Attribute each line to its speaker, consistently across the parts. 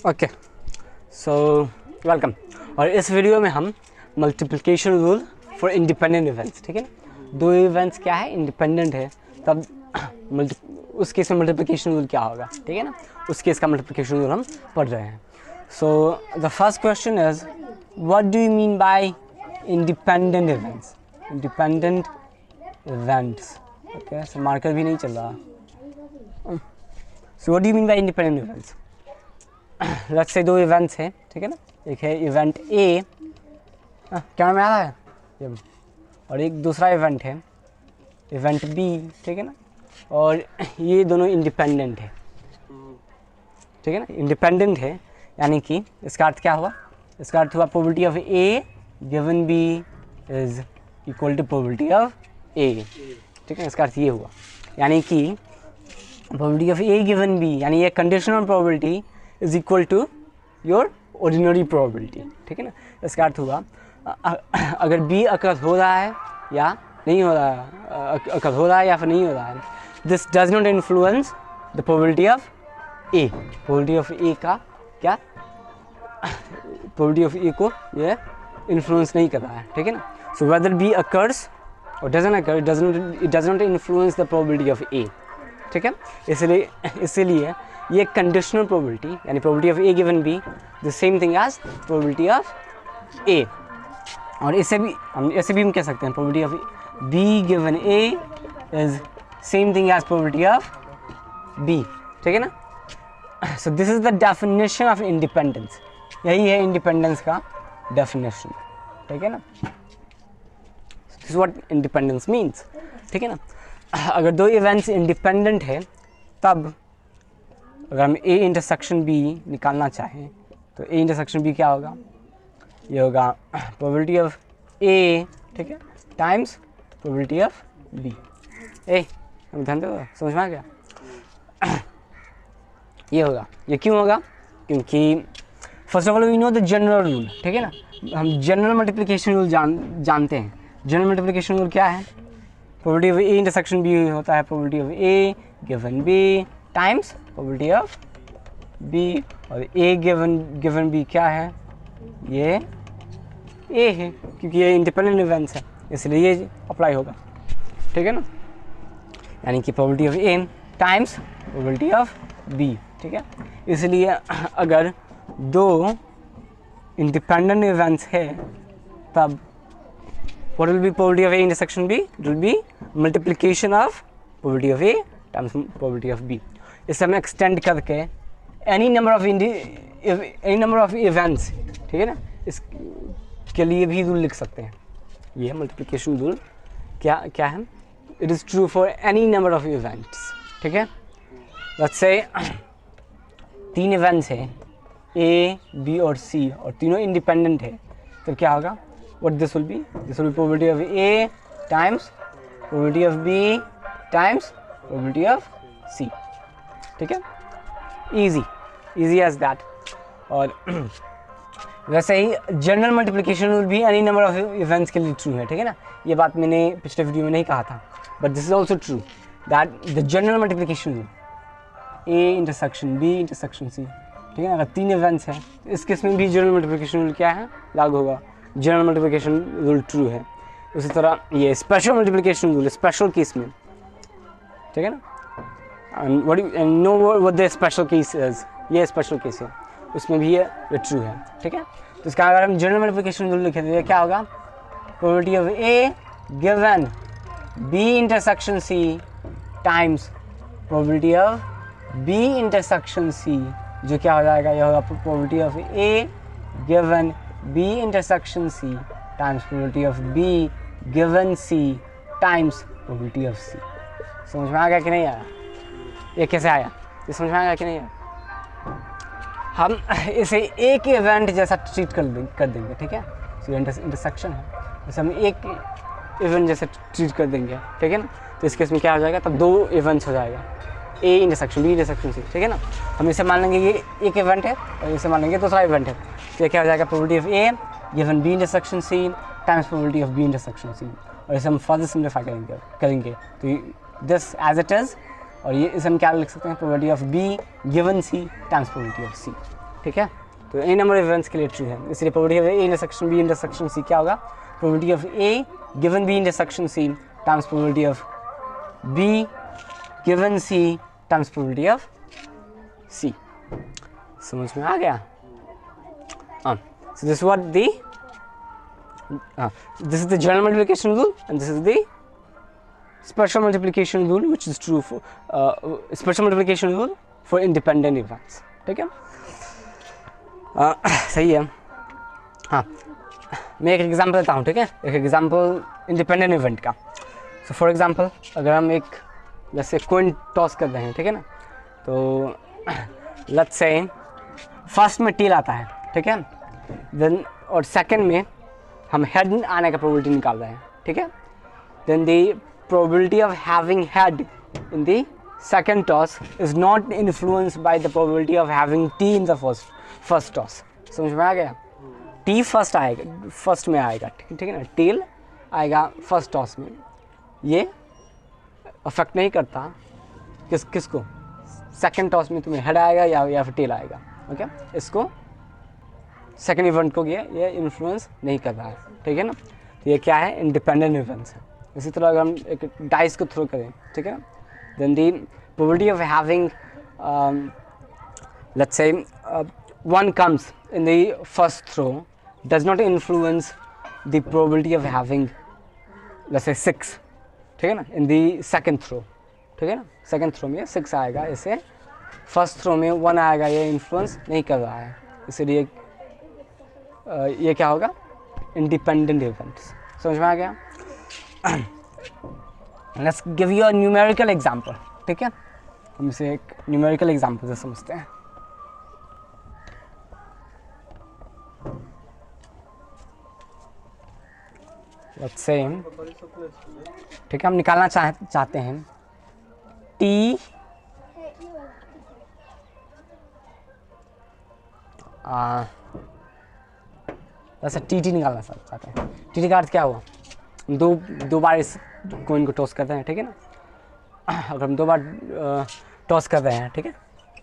Speaker 1: Okay, so welcome. और इस video में हम multiplication rule for independent events, ठीक है ना, दो इवेंट्स क्या है इंडिपेंडेंट है तब उस केस में मल्टीप्लिकेशन रूल क्या होगा, ठीक है ना, उस केस का मल्टीप्लिकेशन रूल हम पढ़ रहे हैं। So the first question is what do you mean by independent events? Independent events, okay, so marker भी नहीं चल रहा। So what do you mean by independent events? Let's say दो इवेंट्स हैं, ठीक है ना, एक है इवेंट ए, क्या में आ रहा है ये, और एक दूसरा इवेंट है इवेंट बी, ठीक है ना, और ये दोनों इंडिपेंडेंट है, ठीक है ना, इंडिपेंडेंट है, यानी कि इसका अर्थ क्या हुआ? इसका अर्थ हुआ probability of A given B is equal to probability of A, ठीक है, इसका अर्थ ये हुआ, यानी कि probability of A given B, यानी ये conditional probability is equal to your ordinary probability, ठीक है ना, इसका अर्थ हुआ अगर बी अकर हो रहा है या नहीं हो रहा है, अकर हो रहा है या फिर नहीं हो रहा है, this does not influence the probability of A. Probability of A का क्या, प्रोबेबिलिटी ऑफ ए को ये इन्फ्लुएंस नहीं कर रहा है, ठीक है ना। सो वेदर बी अकर्स और doesn't occur, it does not influence the probability of A, ठीक है। इसलिए ये कंडीशनल प्रोबेबिलिटी, यानी probability of A given B the same thing as probability of A, और ऐसे भी हम कह सकते हैं probability of B given A is same thing as probability of B, ठीक है ना। So this is the definition of independence, यही है इंडिपेंडेंस का डेफिनेशन, ठीक है ना। This is what independence means, ठीक है ना। अगर दो इवेंट्स इंडिपेंडेंट है तब अगर हम ए इंटरसेक्शन बी निकालना चाहें तो ए इंटरसेक्शन बी क्या होगा? ये होगा प्रोबेबिलिटी ऑफ ए, ठीक है, टाइम्स प्रोबेबिलिटी ऑफ बी। हम ध्यान दो, समझ में आ गया? ये होगा, ये क्यों होगा? क्योंकि first of all we know the general rule, ठीक है ना, हम जनरल मल्टीप्लिकेशन रूल जानते हैं। जनरल मल्टीप्लिकेशन रूल क्या है? Probability of A intersection B होता है probability of A given B times probability of B, और ए गिवन बी क्या है? ये ए है, क्योंकि ये इंडिपेंडेंट इवेंट्स है, इसलिए ये अप्लाई होगा, ठीक है ना, यानी कि probability of A times probability of B, ठीक है। इसलिए अगर दो इंडिपेंडेंट इवेंट्स है तब what will be probability of A intersection B? It will be multiplication of probability of A times probability of B. इसे हम एक्सटेंड करके any number of events, ठीक है ना, इसके लिए भी रूल लिख सकते हैं। ये मल्टीप्लिकेशन रूल क्या है? It is true for any number of events, ठीक है। Let's say 3 इवेंट्स हैं A, B और C और तीनों इंडिपेंडेंट है, तो क्या होगा? What this will be? This will be probability of A times probability of B times probability of C, ठीक है, easy as that। और वैसे ही जनरल मल्टीप्लिकेशन रूल भी एनी नंबर ऑफ इवेंट्स के लिए ट्रू है, ठीक है ना, ये बात मैंने पिछले वीडियो में नहीं कहा था, but this is also true that the general multiplication rule A intersection B intersection C, ठीक है ना, अगर 3 इवेंट्स हैं इस केस में भी जनरल मल्टीप्लिकेशन रूल क्या है? लागू होगा, जनरल मल्टीप्लिकेशन रूल ट्रू है। उसी तरह ये special multiplication rule special case में, ठीक है ना, and know what the special case is, ये स्पेशल केस है, उसमें भी ये ट्रू है, ठीक है। तो इसका अगर हम जनरल मल्टीप्लिकेशन रूल लिखें तो क्या होगा? Probability of A given B intersection C times probability of B intersection C, जो क्या हो जाएगा? यह होगा probability of A given B intersection C times probability of B given C times probability of C। समझ में आ गया कि नहीं आया? ये कैसे आया? ये समझ में आ गया कि नहीं आया? हम इसे एक इवेंट जैसा ट्रीट कर देंगे, ठीक है। सो इंटरसेक्शन है, जैसे हम एक इवेंट जैसे ट्रीट कर देंगे, ठीक है ना, तो इस केस में क्या हो जाएगा? तब 2 इवेंट्स हो जाएगा, A intersection B intersection C, ठीक है ना। हम इसे मान लेंगे ये एक इवेंट है और इसे मान लेंगे दूसरा इवेंट है, तो क्या हो जाएगा? Probability of A given B intersection C times probability of B intersection C, और इसे हम फर्दर सिम्प्लीफाई करेंगे तो दिस एज इट इज़ और ये इसे हम क्या लिख सकते हैं, probability of B given C times probability of C, ठीक है। तो एनी नंबर ऑफ इवेंट्स के लिए ट्रू है, इसलिए probability of A intersection B intersection C क्या होगा, probability of A given B intersection C times probability of B given C times probability of C. समझ में आ गया? हाँ, so this is what the this is the general multiplication rule and this is the special multiplication rule which is true for special multiplication rule for independent events, ठीक है। सही है। हाँ, मैं एक एग्जांपल देता हूँ, ठीक है, एक एग्जांपल इंडिपेंडेंट इवेंट का। सो फॉर एग्जांपल अगर हम एक जैसे कॉइन टॉस कर रहे हैं, ठीक है ना, तो लेट्स से फर्स्ट में टेल आता है, ठीक है, देन और सेकंड में हम हेड आने का प्रोबेबिलिटी निकाल रहे हैं, ठीक है, then the probability of having head in the second toss is not influenced by the probability of having T in the first toss. समझ में आ गया? टी फर्स्ट आएगा, फर्स्ट में आएगा, ठीक है ना, टेल आएगा फर्स्ट टॉस में, ये अफेक्ट नहीं करता किसको, सेकंड टॉस में तुम्हें हेड आएगा या फिर टेल आएगा, ओके। इसको सेकंड इवेंट को ये इन्फ्लुएंस नहीं कर रहा है, ठीक है ना। तो ये क्या है, इंडिपेंडेंट इवेंट्स है। इसी तरह अगर हम एक डाइस को थ्रो करें, ठीक है ना, then the probability of having let's say one comes in the first throw does not influence the probability of having let's say 6, ठीक है ना, in the second throw, ठीक है ना, सेकंड थ्रो में 6 आएगा, इसे फर्स्ट थ्रो में 1 आएगा, ये इन्फ्लुएंस नहीं कर रहा है, इसलिए ये क्या होगा, इंडिपेंडेंट इवेंट्स। समझ में आ गया? Let's give you a numerical example, ठीक है, हम इसे एक न्यूमेरिकल एग्जांपल से समझते हैं। लेट्स से, ठीक है, हम निकालना चाहते हैं टी वैसे टी निकालना चाहते हैं। टी का अर्थ क्या हुआ, दो बार इस कॉइन को टॉस करते हैं, ठीक है ना, अगर हम 2 बार टॉस कर रहे हैं, ठीक है,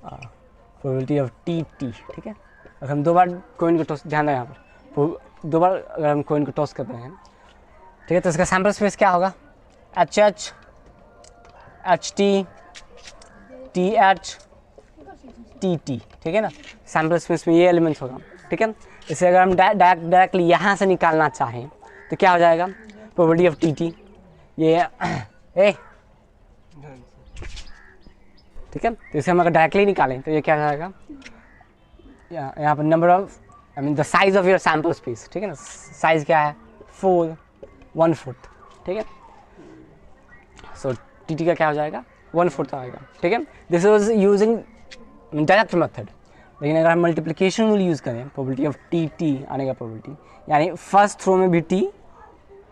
Speaker 1: प्रोबेबिलिटी ऑफ टी, ठीक है, अगर हम 2 बार कॉइन को टॉस, ध्यान दें यहाँ पर 2 बार अगर हम कॉइन को टॉस कर रहे हैं, ठीक है, तो इसका सैम्पल स्पेस क्या होगा, H H H T T H T T, ठीक है ना, सैम्पल स्पेस में ये एलिमेंट्स होगा, ठीक है। इसे अगर हम डायरेक्टली यहाँ से निकालना चाहें तो क्या हो जाएगा, प्रोबेबिलिटी ऑफ टी टी, ये ठीक है, तो इसे हम अगर डायरेक्टली निकालें तो ये क्या हो जाएगा, यहाँ पर number of I mean the size of your sample space, ठीक है ना, साइज क्या है 1/4, ठीक है। सो टी का क्या हो जाएगा 1/4 आएगा, ठीक है। This was using direct method, लेकिन अगर हम मल्टीप्लिकेशन रूल यूज़ करें, प्रोबेबिलिटी ऑफ टी आने का प्रोबेबिलिटी, यानी फर्स्ट थ्रो में भी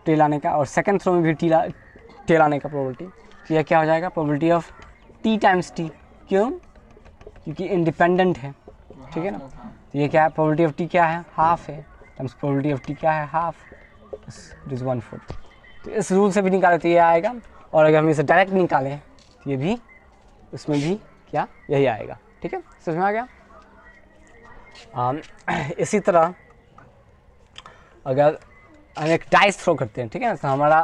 Speaker 1: टेल आने का और सेकंड थ्रो में भी टेल आने का प्रोबेबिलिटी, तो यह क्या हो जाएगा, probability of T times T, क्यों, क्योंकि इंडिपेंडेंट है, ठीक है ना। तो ये क्या है, प्रोबेबिलिटी ऑफ टी क्या है, हाफ है, टाइम्स प्रोबेबिलिटी ऑफ टी क्या है, हाफ, इट इज़ 1/4। तो इस रूल से भी निकाले तो ये आएगा, और अगर हम इसे डायरेक्ट निकालें तो ये भी, उसमें भी क्या, यही आएगा, ठीक है, समझ में आ गया। इसी तरह अगर हम एक डाइस थ्रो करते हैं, ठीक है ना, तो हमारा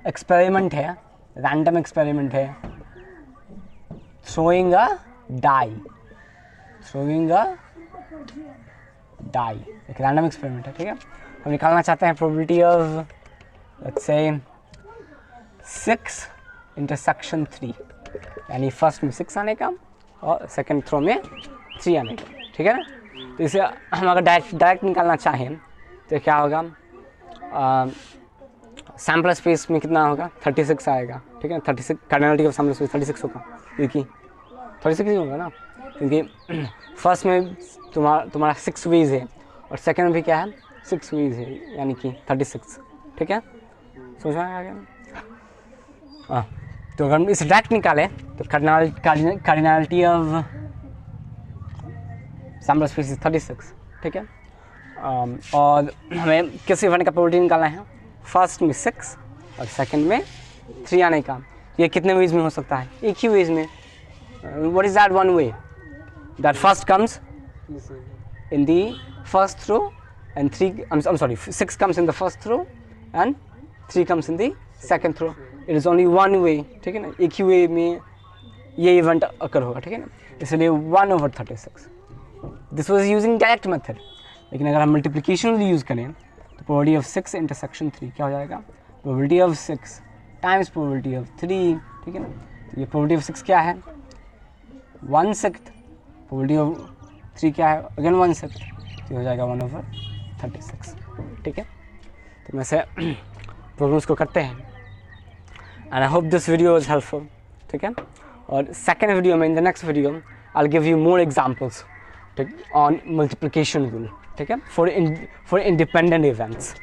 Speaker 1: एक्सपेरिमेंट है, रैंडम एक्सपेरिमेंट है, थ्रोइंग अ डाई, एक रैंडम एक्सपेरिमेंट है, ठीक है। हम निकालना चाहते हैं probability of let's say 6 intersection 3, यानी फर्स्ट में 6 आने का और सेकंड थ्रो में 3 आने का, ठीक है ना। तो इसे हम अगर डायरेक्ट निकालना चाहें तो क्या होगा, सैम्पल स्पेस में कितना होगा, 36 आएगा, ठीक है, 36 कार्डिनलिटी ऑफ सैम्पल स्पेस 36 होगा, क्योंकि 36 ही होगा ना, क्योंकि फर्स्ट में तुम्हारा 6 वेज है और सेकंड में भी क्या है 6 वेज है, यानी कि 36, ठीक है, समझ में आ गया। तो अगर हम इसे डायरेक्ट निकालें तो कार्डिनलिटी ऑफ सैम्पल स्पेस 36, ठीक है, और हमें किस इवेंट का प्रोबेबिलिटी निकालना है, फर्स्ट में 6 और सेकंड में 3 आने का। ये कितने वेज में हो सकता है, एक ही वेज में, what is that one way? That first comes in the first row and 3, I'm sorry, 6 comes in the first row and 3 comes in the second row. It is only one way, ठीक है ना, एक ही way में ये event occur होगा, ठीक है ना, इसलिए 1/36. This was using direct method. लेकिन अगर हम multiplication यूज़ करें तो probability of 6 intersection 3 क्या हो जाएगा? probability of 6 times probability of 3, ठीक है ना, तो ये probability of 6 क्या है? 1/6. probability of 3 क्या है? again 1/6. तो हो जाएगा 1/36, ठीक है. तो मैं से प्रॉब्लम्स को करते हैं and I hope this video is helpful, ठीक है. और second video में, in the next video I'll give you more examples on multiplication rule, ठीक है, for independent events.